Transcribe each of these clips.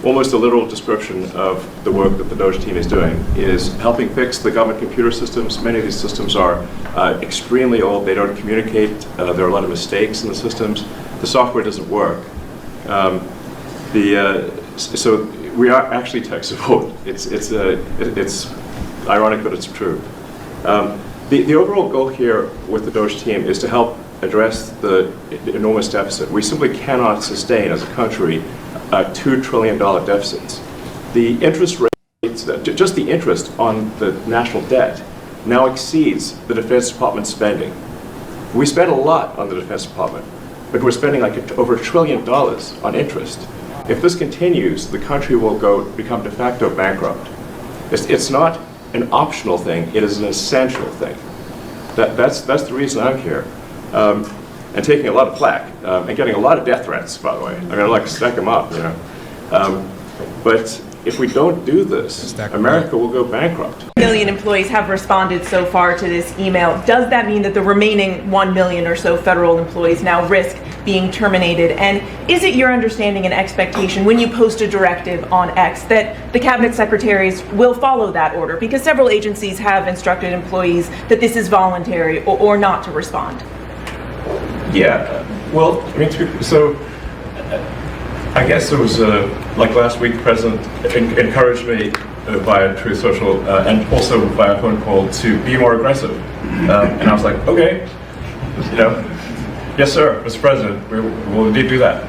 almost a literal description of the work that the DOGE team is doing is helping fix the government computer systems. Many of these systems are extremely old. They don't communicate. There are a lot of mistakes in the systems. The software doesn't work. So we are actually tech support. It's ironic, but it's true. The overall goal here with the DOGE team is to help address the enormous deficit. We simply cannot sustain as a country $2 trillion deficits. The interest rates, just the interest on the national debt now exceeds the Defense Department spending. We spend a lot on the Defense Department, but we're spending like over $1 trillion on interest. If this continues, the country will become de facto bankrupt. It's not an optional thing, it is an essential thing. That's the reason I'm here. And taking a lot of flack, and getting a lot of death threats, by the way. I'm gonna like stack them up, you know. But if we don't do this, America will go bankrupt. 1 million employees have responded so far to this email. Does that mean that the remaining 1 million or so federal employees now risk being terminated? And is it your understanding and expectation when you post a directive on X that the cabinet secretaries will follow that order? Because several agencies have instructed employees that this is voluntary or not to respond. Yeah, well, I mean, so I guess it was like last week, the president encouraged me via Truth Social and also via phone call to be more aggressive. And I was like, okay, you know, yes, sir, Mr. President, we will indeed do that.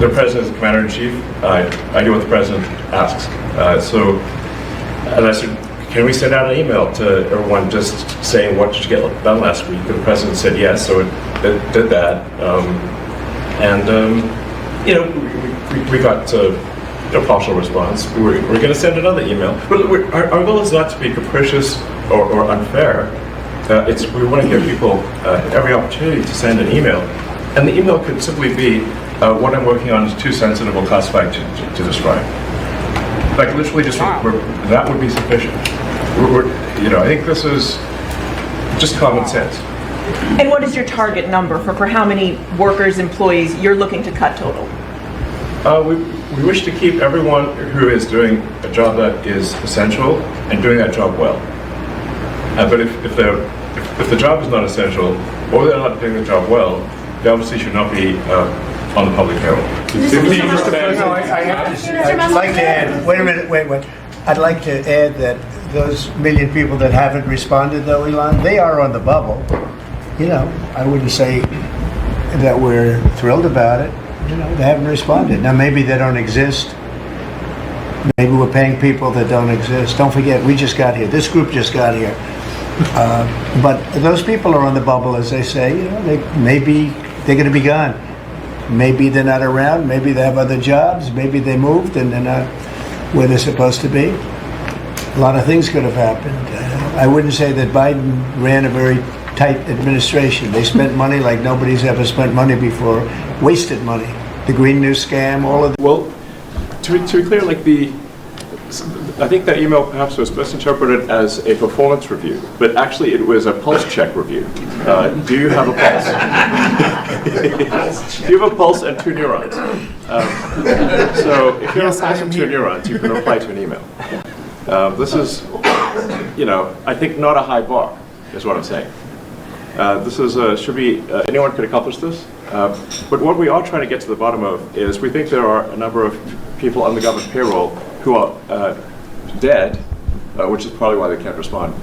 The president is the commander-in-chief. I do what the president asks. And I said, can we send out an email to everyone just saying what did you get done last week? And the president said yes, so it did that. You know, we got a partial response. We're going to send another email. But our goal is not to be capricious or unfair. We want to give people every opportunity to send an email. And the email could simply be, what I'm working on is too sensitive or classified to describe. Like literally just, that would be sufficient. You know, I think this is just common sense. And what is your target number for how many workers, employees you're looking to cut total? We wish to keep everyone who is doing a job that is essential and doing that job well. But if the job is not essential or they're not doing the job well, they obviously should not be on the public payroll. I'd like to add, wait a minute. I'd like to add that those million people that haven't responded, though, Elon, they are on the bubble. You know, I wouldn't say that we're thrilled about it. You know, they haven't responded. Now, maybe they don't exist. Maybe we're paying people that don't exist. Don't forget, we just got here. This group just got here. But those people are on the bubble, as they say. You know, maybe they're going to be gone. Maybe they're not around. Maybe they have other jobs. Maybe they moved and they're not where they're supposed to be. A lot of things could have happened. I wouldn't say that Biden ran a very tight administration. They spent money like nobody's ever spent money before. Wasted money. The Green New scam, all of that. Well, to be clear, like I think that email perhaps was misinterpreted as a performance review, but actually it was a pulse check review. Do you have a pulse? Do you have a pulse and 2 neurons? So if you have a pulse and 2 neurons, you can reply to an email. This is, you know, I think not a high bar, is what I'm saying. This is, should be, anyone could accomplish this. But what we are trying to get to the bottom of is we think there are a number of people on the government payroll who are dead, which is probably why they can't respond.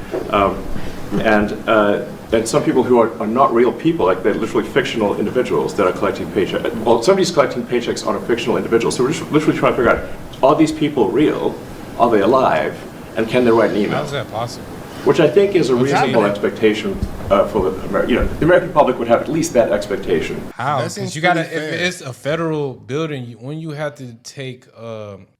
And some people who are not real people, like they're literally fictional individuals that are collecting paychecks. Well, somebody's collecting paychecks on a fictional individual. So we're just literally trying to figure out, are these people real? Are they alive? And can they write an email? How is that possible? Which I think is a reasonable expectation for the American public would have at least that expectation. How? Because you gotta, if it's a federal building, when you have to take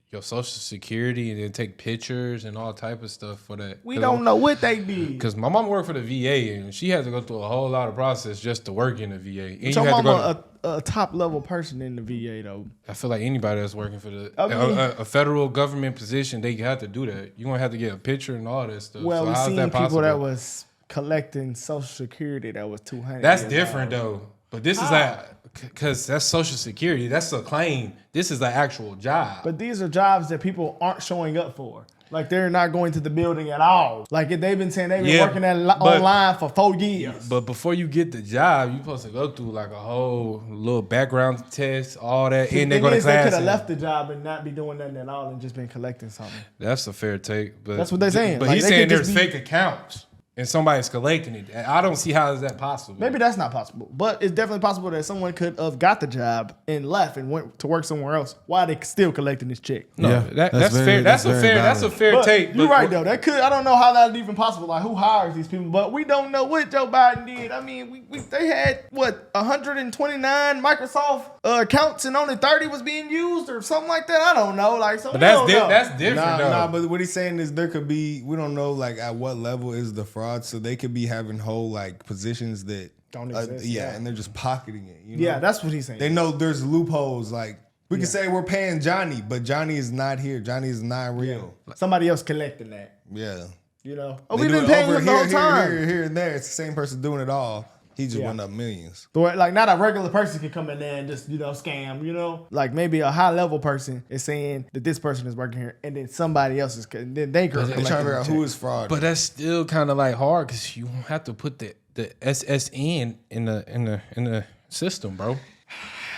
your social security and then take pictures and all type of stuff for that. We don't know what they did. Because my mom worked for the VA and she had to go through a whole lot of process just to work in the VA. And so mama a top level person in the VA though. I feel like anybody that's working for a federal government position, they have to do that. You're gonna have to get a picture and all that stuff. Well, so we've how's seen that people that was collecting social security that was $200. That's different though. But this is like Because that's Social Security. That's a claim. This is an actual job. But these are jobs that people aren't showing up for. Like, they're not going to the building at all. Like, if they've been saying they've been working online for 4 years. But before you get the job, you're supposed to go through like a whole little background test, all that, and they go to class. They could have left the job and not be doing nothing at all and just been collecting something. That's a fair take. But that's what they're saying. But like, he's saying there's fake accounts. And somebody's collecting it. I don't see how is that possible. Maybe that's not possible. But it's definitely possible that someone could have got the job and left and went to work somewhere else while they still collecting this check. No, that's fair. That's a fair take. You're right though. That could. I don't know how that's even possible. Like, who hires these people? But we don't know what Joe Biden did. I mean, they had 129 Microsoft accounts and only 30 was being used or something like that. I don't know. Like, so but that's different. Nah. But what he's saying is there could be. We don't know like at what level is the fraud. So they could be having whole like positions that don't exist. And they're just pocketing it. You know? Yeah, that's what he's saying. They know there's loopholes. Like we could say we're paying Johnny, but Johnny is not here. Johnny is not real. Yeah. Somebody else collecting that. Yeah. You know, we've been paying him the whole time. Here and there. It's the same person doing it all. He just went up millions. So, like, not a regular person can come in there and just, scam, Like, maybe a high-level person is saying that this person is working here, and then somebody else is, then they trying to figure out who is fraud. But that's still kind of like hard because you have to put the SSN in the system, bro.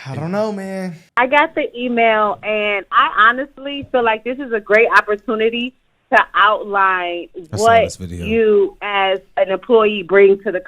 I don't know, man. I got the email, and I honestly feel like this is a great opportunity to outline what you as an employee bring to the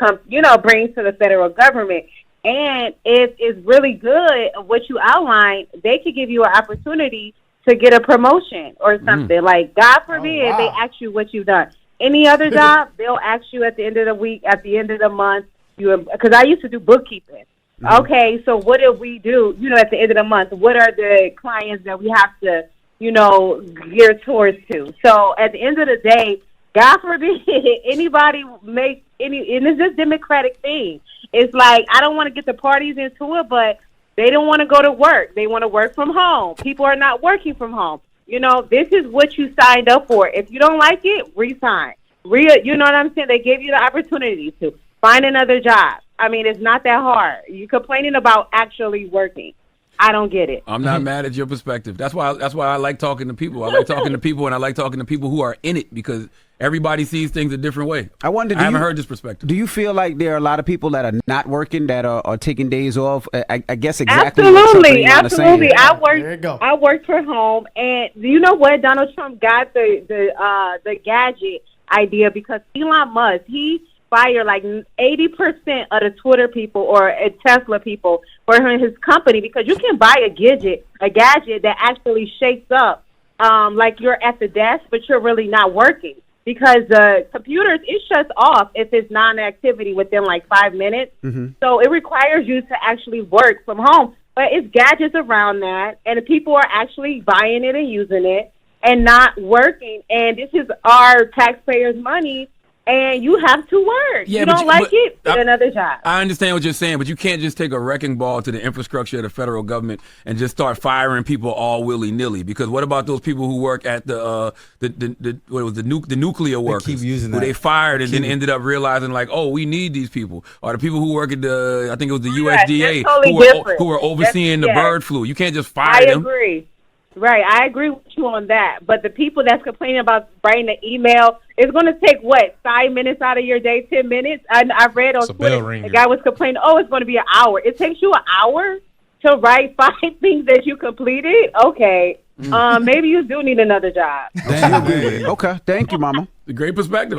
bring to the federal government. And if it's really good what you outline, they could give you an opportunity to get a promotion or something. Like, God forbid, they ask you what you've done. Any other job, they'll ask you at the end of the week, at the end of the month, because I used to do bookkeeping. Okay, so what did we do, at the end of the month? What are the clients that we have to gear towards to? So at the end of the day, God forbid anybody make any, and it's this democratic thing. It's like, I don't want to get the parties into it, but they don't want to go to work. They want to work from home. People are not working from home. This is what you signed up for. If you don't like it, resign. You know what I'm saying? They gave you the opportunity to find another job. I mean, it's not that hard. You're complaining about actually working. I don't get it. I'm not mad at your perspective. That's why I like talking to people. I like talking to people, and I like talking to people who are in it because everybody sees things a different way. I haven't heard this perspective. Do you feel like there are a lot of people that are not working that are taking days off? I guess exactly. Absolutely. I work from home, and you know what? Donald Trump got the gadget idea because Elon Musk, he fired like 80% of the Twitter people or Tesla people for his company because you can buy a gadget that actually shakes up like you're at the desk, but you're really not working because the computers, it shuts off if it's non-activity within like 5 minutes. So it requires you to actually work from home. But it's gadgets around that, and the people are actually buying it and using it and not working. And this is our taxpayers' money. And you have to work. Yeah, you don't like it, get another job. I understand what you're saying, but you can't just take a wrecking ball to the infrastructure of the federal government and just start firing people all willy-nilly. Because what about those people who work at the nuclear workers? Keep using that. Who they fired and then ended up realizing like, oh, we need these people. Or the people who work at I think it was the USDA who are overseeing the bird flu. You can't just fire them. I agree. Right, I agree with you on that. But the people that's complaining about writing the email, it's going to take, 5 minutes out of your day, 10 minutes? I read on Twitter, the guy was complaining, it's going to be an hour. It takes you an hour to write 5 things that you completed? Okay. Maybe you do need another job. Okay, thank you, Mama. Great perspective.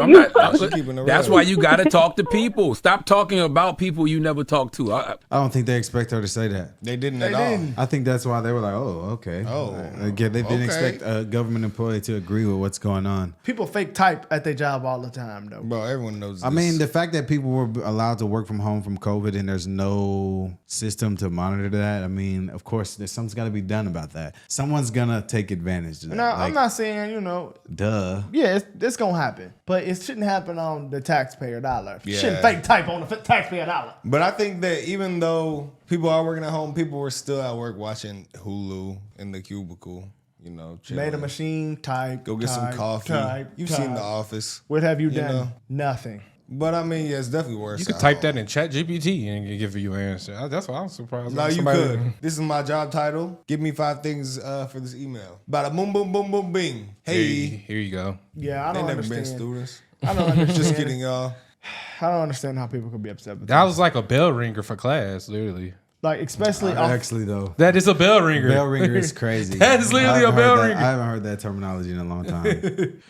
That's why you got to talk to people. Stop talking about people you never talked to. I don't think they expect her to say that. They didn't at all. I think that's why they were like, oh, okay. They didn't expect a government employee to agree with what's going on. People fake type at their job all the time, though. Bro, everyone knows this. I mean, the fact that people were allowed to work from home from COVID and there's no system to monitor that, I mean, of course, something's got to be done about that. Someone's going to take advantage of that. No, I'm not saying, Duh. Yeah, it's going to happen. But it shouldn't happen on the taxpayer dollar. Yeah. Shouldn't fake type on the taxpayer dollar. But I think that even though people are working at home, people were still at work watching Hulu in the cubicle, chilling. Made a machine, type. Go get some coffee. You've seen The Office. What have you done? Nothing. But I mean, yeah, it's definitely worse. You could type that in Chat GPT and it give you an answer. That's why I'm surprised. No, you could. This is my job title. Give me 5 things for this email. Bada boom, boom, boom, boom, bing. Hey. Here you go. Yeah, I don't They never understand. been students. I don't understand. Just kidding, y'all. I don't understand how people could be upset with That was like a bell ringer for class, literally. Like, especially Actually, though, That is a bell ringer. bell ringer is crazy. That is literally a bell ringer. I haven't heard that terminology in a long time.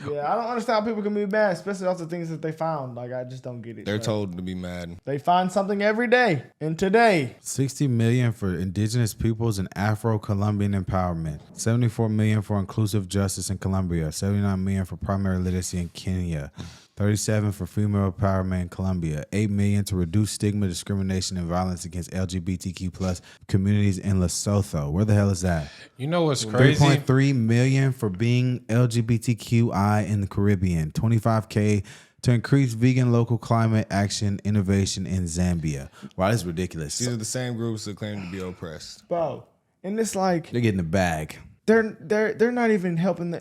Yeah, I don't understand how people can be mad, especially off the things that they found. Like, I just don't get it. They're Like, told to be mad. they find something every day. And today, 60 million for indigenous peoples and Afro-Colombian empowerment. 74 million for inclusive justice in Colombia. 79 million for primary literacy in Kenya. 37 for female empowerment in Colombia. 8 million to reduce stigma, discrimination, and violence against LGBTQ plus communities in Lesotho. Where the hell is that? You know what's crazy? 3.3 million for being LGBTQI in the Caribbean. 25K to increase vegan local climate action innovation in Zambia. Wow, that's ridiculous. These are the same groups that claim to be oppressed. bro, and it's like They're getting the bag. they're not even helping the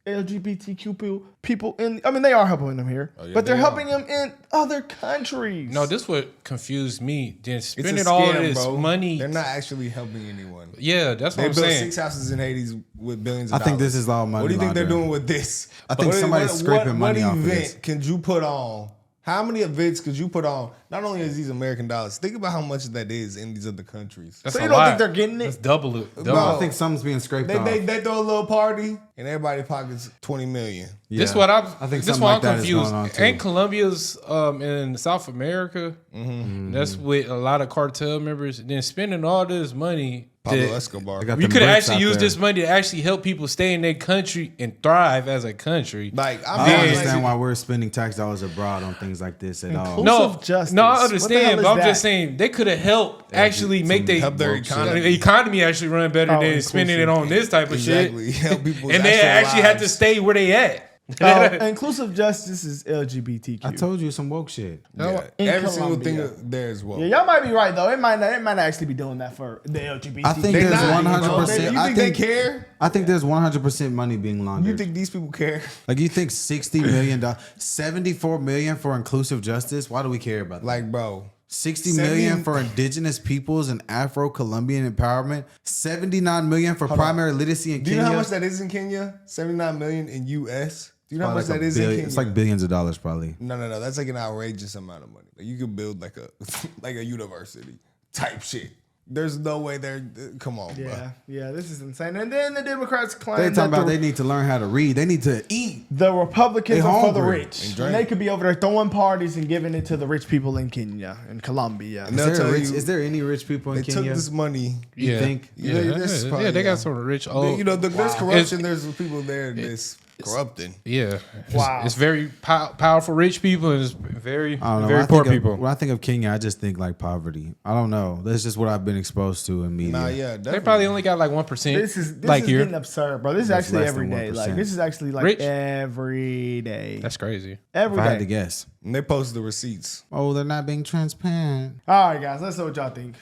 LGBTQ people in. I mean, they are helping them here, but they're helping them in other countries. No, this what confused me. Then It's spending a all scam, this bro. money. They're not actually helping anyone. Yeah, that's what They I'm built saying. 6 houses in Haiti with billions of I dollars. think this is all money What do you think they're laundering. doing with this? I think somebody's scraping money off of What this. event can you put on? How many events could you put on? Not only is these American dollars, think about how much that is in these other countries. That's So a you don't lot. think they're getting it? That's double it. Bro, Double. I think something's being scraped off. They throw a little party and everybody pockets 20 million. This Yeah. what I'm. I think this something why like I'm that is confused. going on, too. Ain't Colombia's in South America? Mm-hmm. That's with a lot of cartel members. Then spending all this money. Pablo that- Escobar. They got We them could bricks actually out use there. this money to actually help people stay in their country and thrive as a country. Like, I I'm don't like- understand why we're spending tax dollars abroad on things like this at all. Inclusive justice. No, I What the hell understand, is but I'm that? just saying they could have helped actually make help their economy. economy actually run better than inclusive. spending it on this type of Exactly. shit. Help people's And they actually had to lives. stay where they at. Inclusive justice is LGBTQ. I told you some woke shit. Yeah, In every single Colombia. thing there as well. Yeah, y'all might be right though. It might not actually be doing that for the LGBT. I think They're there's not, 100%. You I think think they care? I think there's 100% money being laundered. You think these people care? Like you think $60 million, 74 million for inclusive justice? Why do we care about that? Like, bro, 60 million for indigenous peoples and Afro-Colombian empowerment, 79 million for primary literacy in do you Kenya. know how much that is in Kenya? 79 million in US. Do you know how much Like that a is in billion- Kenya? It's like billions of dollars probably. No. That's like an outrageous amount of money. Like you could build like a like a university type shit. There's no way they're. Come on, bro. Yeah, this is insane. And then the Democrats claim They're that talking about the, they need to learn how to read. They need to eat. the Republicans They are for the hungry rich. and And drink. they could be over there throwing parties and giving it to the rich people in Kenya and Colombia. And they'll tell you Is there any rich people in they took Kenya? this money. You think? Yeah, this is probably- they got some rich old. You know, there's corruption. There's people there that's corrupting. Yeah. Wow. It's very powerful rich people and it's very, I don't know. very When I poor think people. when I think of Kenya, I just think like poverty. I don't know. That's just what I've been exposed to in media. Nah, yeah, They definitely. probably only got like 1%. This is like here. getting absurd, bro. This is That's actually less every than day. 1%. Like this is actually like Rich? every day. That's crazy. Every If I had day. to guess. And they posted the receipts. Oh, they're not being transparent. All right, guys. Let's know what y'all think.